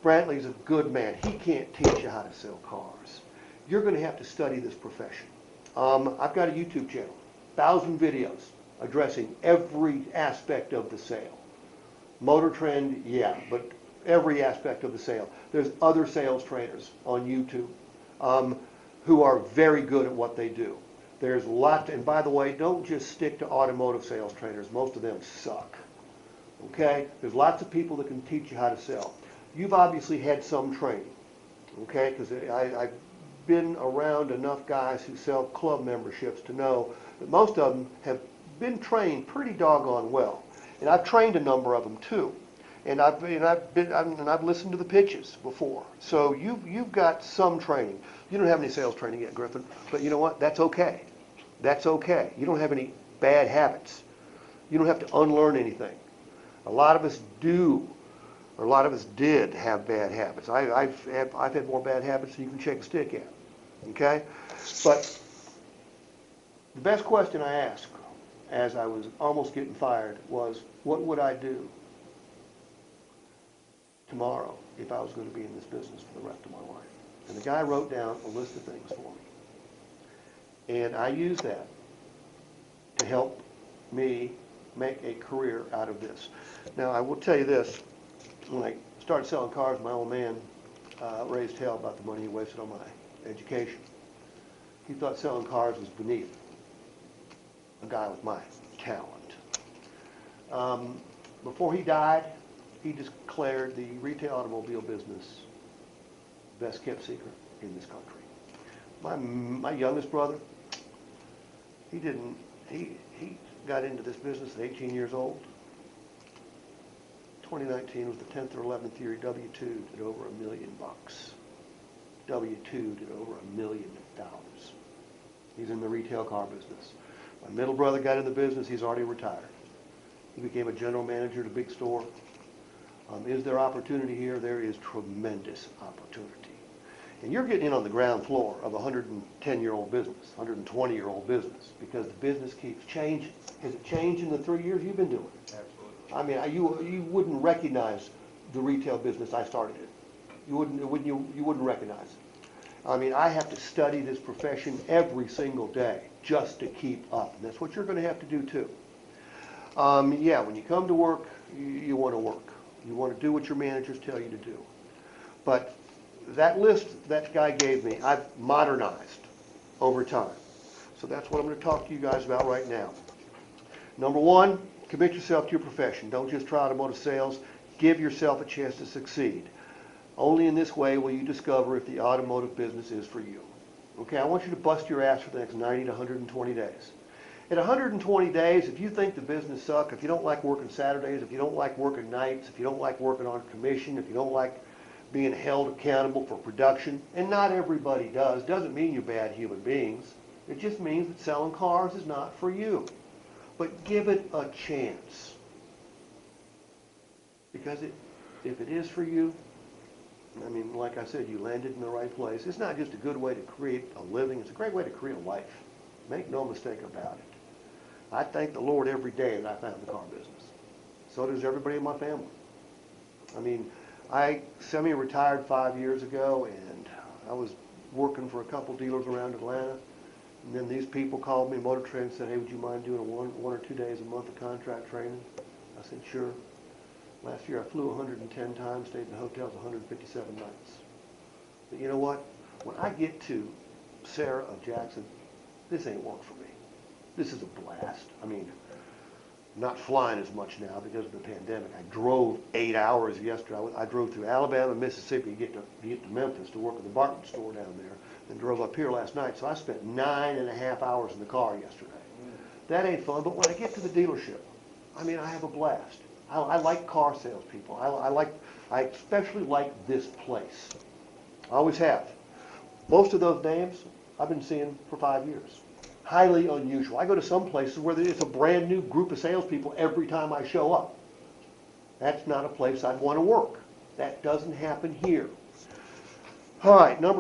Brantley's a good man. He can't teach you how to sell cars. You're going to have to study this profession. I've got a YouTube channel, 1,000 videos addressing every aspect of the sale. Motor Trend, yeah, but every aspect of the sale. There's other sales trainers on YouTube who are very good at what they do. There's lots, and by the way, don't just stick to automotive sales trainers. Most of them suck. Okay? There's lots of people that can teach you how to sell. You've obviously had some training, okay? Because I've been around enough guys who sell club memberships to know that most of them have been trained pretty doggone well. And I've trained a number of them too. And I've listened to the pitches before. So you've got some training. You don't have any sales training yet, Griffin, but you know what? That's okay. That's okay. You don't have any bad habits. You don't have to unlearn anything. A lot of us do, or a lot of us did have bad habits. I've had more bad habits than you can shake a stick at. Okay? But the best question I asked as I was almost getting fired was, what would I do tomorrow if I was going to be in this business for the rest of my life? And the guy wrote down a list of things for me. And I used that to help me make a career out of this. Now, I will tell you this. When I started selling cars, my old man raised hell about the money he wasted on my education. He thought selling cars was beneath a guy with my talent. Before he died, he declared the retail automobile business best kept secret in this country. My youngest brother, he got into this business at 18 years old. 2019 was the 10th or 11th year. W2 did over $1 million. W2 did over $1 million. He's in the retail car business. My middle brother got in the business. He's already retired. He became a general manager at a big store. Is there opportunity here? There is tremendous opportunity. And you're getting in on the ground floor of a 110-year-old business, 120-year-old business, because the business keeps changing. Has it changed in the 3 years you've been doing it? Absolutely. I mean, you wouldn't recognize the retail business I started in. You wouldn't recognize it. I mean, I have to study this profession every single day just to keep up. And that's what you're going to have to do too. Yeah, when you come to work, you want to work. You want to do what your managers tell you to do. But that list that guy gave me, I've modernized over time. So that's what I'm going to talk to you guys about right now. Number one, commit yourself to your profession. Don't just try automotive sales. Give yourself a chance to succeed. Only in this way will you discover if the automotive business is for you. Okay, I want you to bust your ass for the next 90 to 120 days. In 120 days, if you think the business sucks, if you don't like working Saturdays, if you don't like working nights, if you don't like working on commission, if you don't like being held accountable for production, and not everybody does, doesn't mean you're bad human beings. It just means that selling cars is not for you. But give it a chance. Because if it is for you, I mean, like I said, you landed in the right place. It's not just a good way to create a living, it's a great way to create a life. Make no mistake about it. I thank the Lord every day that I found the car business. So does everybody in my family. I mean, I semi-retired 5 years ago, and I was working for a couple dealers around Atlanta. And then these people called me, Motor Trend, and said, hey, would you mind doing one or 2 days a month of contract training? I said, sure. Last year I flew 110 times, stayed in hotels 157 nights. But you know what? When I get to Sarah of Jackson, this ain't work for me. This is a blast. I mean, I'm not flying as much now because of the pandemic. I drove 8 hours yesterday. I drove through Alabama and Mississippi to get to Memphis to work at the Barton store down there, and drove up here last night. So I spent 9.5 hours in the car yesterday. That ain't fun, but when I get to the dealership, I mean, I have a blast. I like car salespeople. I especially like this place. I always have. Most of those names I've been seeing for 5 years. Highly unusual. I go to some places where it's a brand new group of salespeople every time I show up. That's not a place I'd want to work. That doesn't happen here. All right, number